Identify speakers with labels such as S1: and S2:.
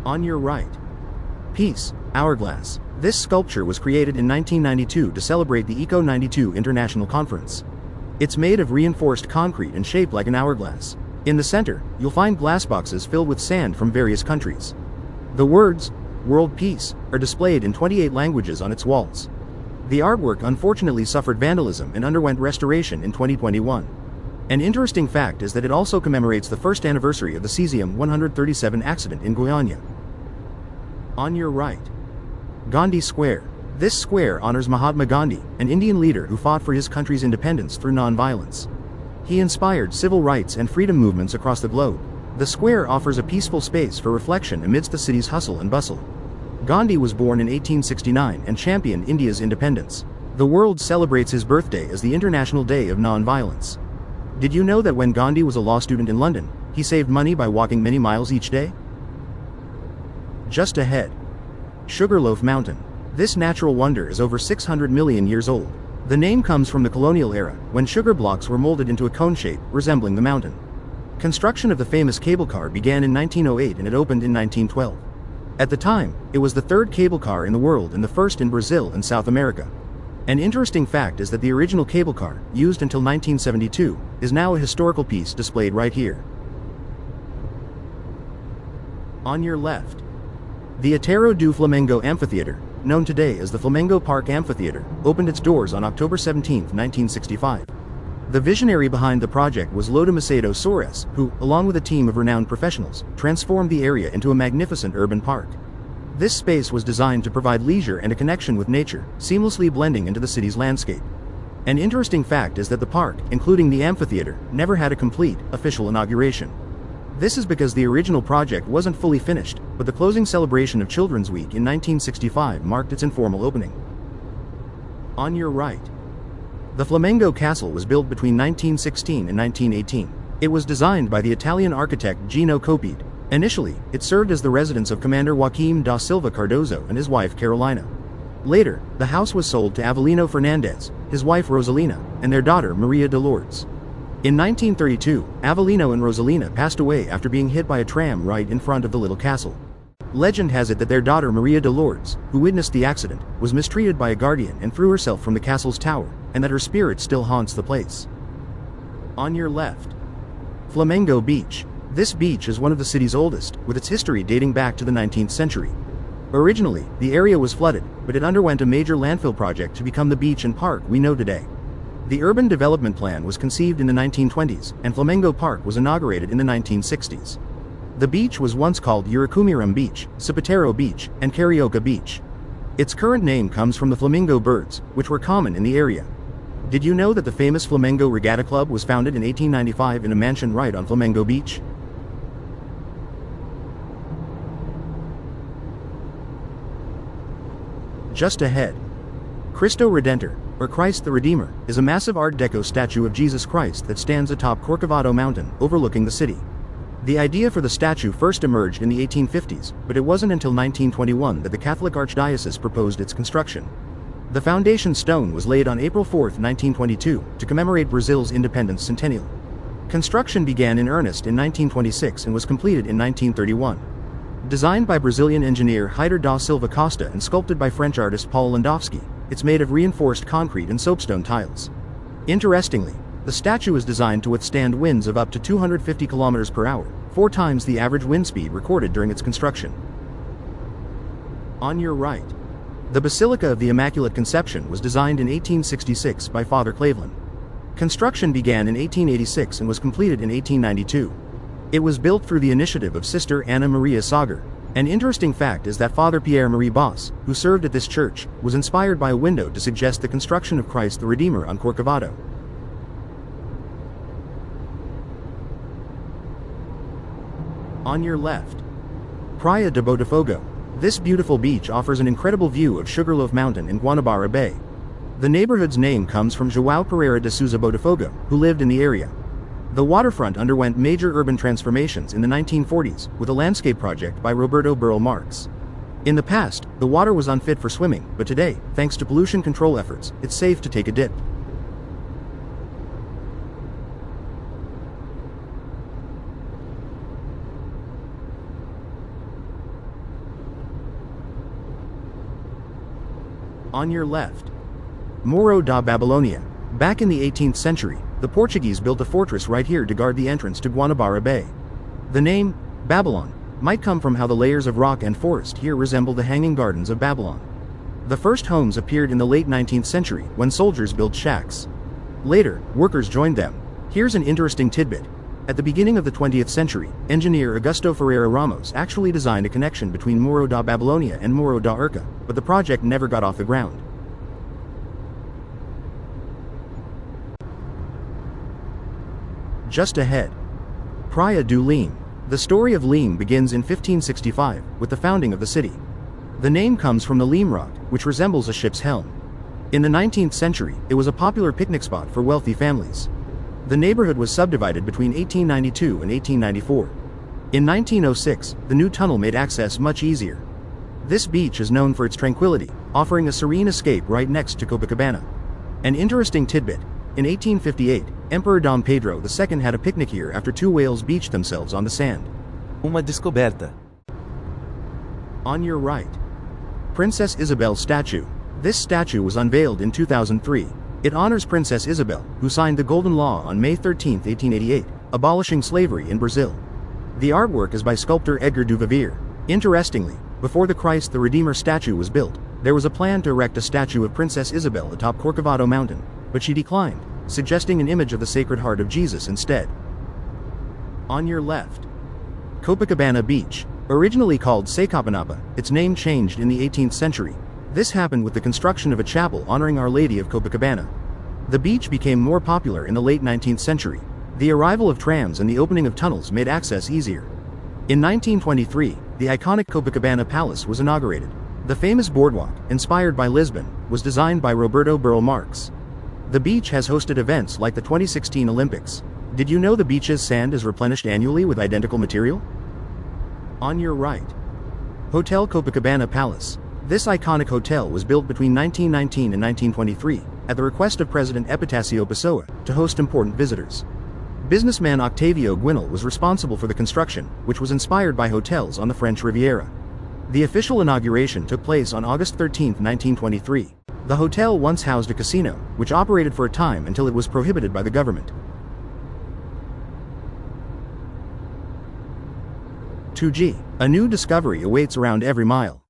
S1: On your right. Peace, Hourglass. This sculpture was created in 1992 to celebrate the ECO 92 International Conference. It's made of reinforced concrete and shaped like an hourglass. In the center, you'll find glass boxes filled with sand from various countries. The words, World Peace, are displayed in 28 languages on its walls. The artwork unfortunately suffered vandalism and underwent restoration in 2021. An interesting fact is that it also commemorates the first anniversary of the cesium-137 accident in Guyana. On your right. Gandhi Square. This square honors Mahatma Gandhi, an Indian leader who fought for his country's independence through non-violence. He inspired civil rights and freedom movements across the globe. The square offers a peaceful space for reflection amidst the city's hustle and bustle. Gandhi was born in 1869 and championed India's independence. The world celebrates his birthday as the International Day of Non-Violence. Did you know that when Gandhi was a law student in London, he saved money by walking many miles each day? Just ahead. Sugarloaf Mountain. This natural wonder is over 600 million years old. The name comes from the colonial era, when sugar blocks were molded into a cone shape, resembling the mountain. Construction of the famous cable car began in 1908 and it opened in 1912. At the time, it was the third cable car in the world and the first in Brazil and South America. An interesting fact is that the original cable car, used until 1972, is now a historical piece displayed right here. On your left. The Aterro do Flamengo Amphitheater, known today as the Flamengo Park Amphitheater, opened its doors on October 17, 1965. The visionary behind the project was Loda Macedo Soares, who, along with a team of renowned professionals, transformed the area into a magnificent urban park. This space was designed to provide leisure and a connection with nature, seamlessly blending into the city's landscape. An interesting fact is that the park, including the amphitheater, never had a complete, official inauguration. This is because the original project wasn't fully finished, but the closing celebration of Children's Week in 1965 marked its informal opening. On your right. The Flamengo Castle was built between 1916 and 1918. It was designed by the Italian architect Gino Coppi. Initially, it served as the residence of Commander Joaquim da Silva Cardoso and his wife Carolina. Later, the house was sold to Avelino Fernandez, his wife Rosalina, and their daughter Maria de Lourdes. In 1932, Avelino and Rosalina passed away after being hit by a tram right in front of the little castle. Legend has it that their daughter Maria de Lourdes, who witnessed the accident, was mistreated by a guardian and threw herself from the castle's tower, and that her spirit still haunts the place. On your left. Flamengo Beach. This beach is one of the city's oldest, with its history dating back to the 19th century. Originally, the area was flooded, but it underwent a major landfill project to become the beach and park we know today. The urban development plan was conceived in the 1920s, and Flamengo Park was inaugurated in the 1960s. The beach was once called Uracumiram Beach, Sapatero Beach, and Carioca Beach. Its current name comes from the flamingo birds, which were common in the area. Did you know that the famous Flamengo Regatta Club was founded in 1895 in a mansion right on Flamengo Beach? Just ahead. Cristo Redentor, or Christ the Redeemer, is a massive Art Deco statue of Jesus Christ that stands atop Corcovado Mountain, overlooking the city. The idea for the statue first emerged in the 1850s, but it wasn't until 1921 that the Catholic Archdiocese proposed its construction. The foundation stone was laid on April 4, 1922, to commemorate Brazil's independence centennial. Construction began in earnest in 1926 and was completed in 1931. Designed by Brazilian engineer Heitor da Silva Costa and sculpted by French artist Paul Landowski, it's made of reinforced concrete and soapstone tiles. Interestingly, the statue is designed to withstand winds of up to 250 km per hour, 4 times the average wind speed recorded during its construction. On your right. The Basilica of the Immaculate Conception was designed in 1866 by Father Clavelin. Construction began in 1886 and was completed in 1892. It was built through the initiative of Sister Anna Maria Sager. An interesting fact is that Father Pierre-Marie Boss, who served at this church, was inspired by a window to suggest the construction of Christ the Redeemer on Corcovado. On your left. Praia de Botafogo. This beautiful beach offers an incredible view of Sugarloaf Mountain in Guanabara Bay. The neighborhood's name comes from João Pereira de Souza Botafogo, who lived in the area. The waterfront underwent major urban transformations in the 1940s with a landscape project by Roberto Burle Marx. In the past, the water was unfit for swimming, but today, thanks to pollution control efforts, it's safe to take a dip. On your left. Morro da Babilônia. Back in the 18th century, the Portuguese built a fortress right here to guard the entrance to Guanabara Bay. The name, Babylon, might come from how the layers of rock and forest here resemble the Hanging Gardens of Babylon. The first homes appeared in the late 19th century when soldiers built shacks. Later, workers joined them. Here's an interesting tidbit. At the beginning of the 20th century, engineer Augusto Ferreira Ramos actually designed a connection between Morro da Babilônia and Morro da Urca, but the project never got off the ground. Just ahead. Praia do Leme. The story of Leme begins in 1565, with the founding of the city. The name comes from the Leme rock, which resembles a ship's helm. In the 19th century, it was a popular picnic spot for wealthy families. The neighborhood was subdivided between 1892 and 1894. In 1906, the new tunnel made access much easier. This beach is known for its tranquility, offering a serene escape right next to Copacabana. An interesting tidbit. In 1858, Emperor Dom Pedro II had a picnic here after two whales beached themselves on the sand.
S2: Uma descoberta.
S1: On your right. Princess Isabel statue. This statue was unveiled in 2003. It honors Princess Isabel, who signed the Golden Law on May 13, 1888, abolishing slavery in Brazil. The artwork is by sculptor Edgar do Vivier. Interestingly, before the Christ the Redeemer statue was built, there was a plan to erect a statue of Princess Isabel atop Corcovado Mountain, but she declined, suggesting an image of the Sacred Heart of Jesus instead. On your left. Copacabana Beach. Originally called Sacapanapa, its name changed in the 18th century. This happened with the construction of a chapel honoring Our Lady of Copacabana. The beach became more popular in the late 19th century. The arrival of trams and the opening of tunnels made access easier. In 1923, the iconic Copacabana Palace was inaugurated. The famous boardwalk, inspired by Lisbon, was designed by Roberto Burle Marx. The beach has hosted events like the 2016 Olympics. Did you know the beach's sand is replenished annually with identical material? On your right. Hotel Copacabana Palace. This iconic hotel was built between 1919 and 1923, at the request of President Epitácio Pessoa, to host important visitors. Businessman Octavio Guinel was responsible for the construction, which was inspired by hotels on the French Riviera. The official inauguration took place on August 13, 1923. The hotel once housed a casino, which operated for a time until it was prohibited by the government. Tuggi. A new discovery awaits around every mile.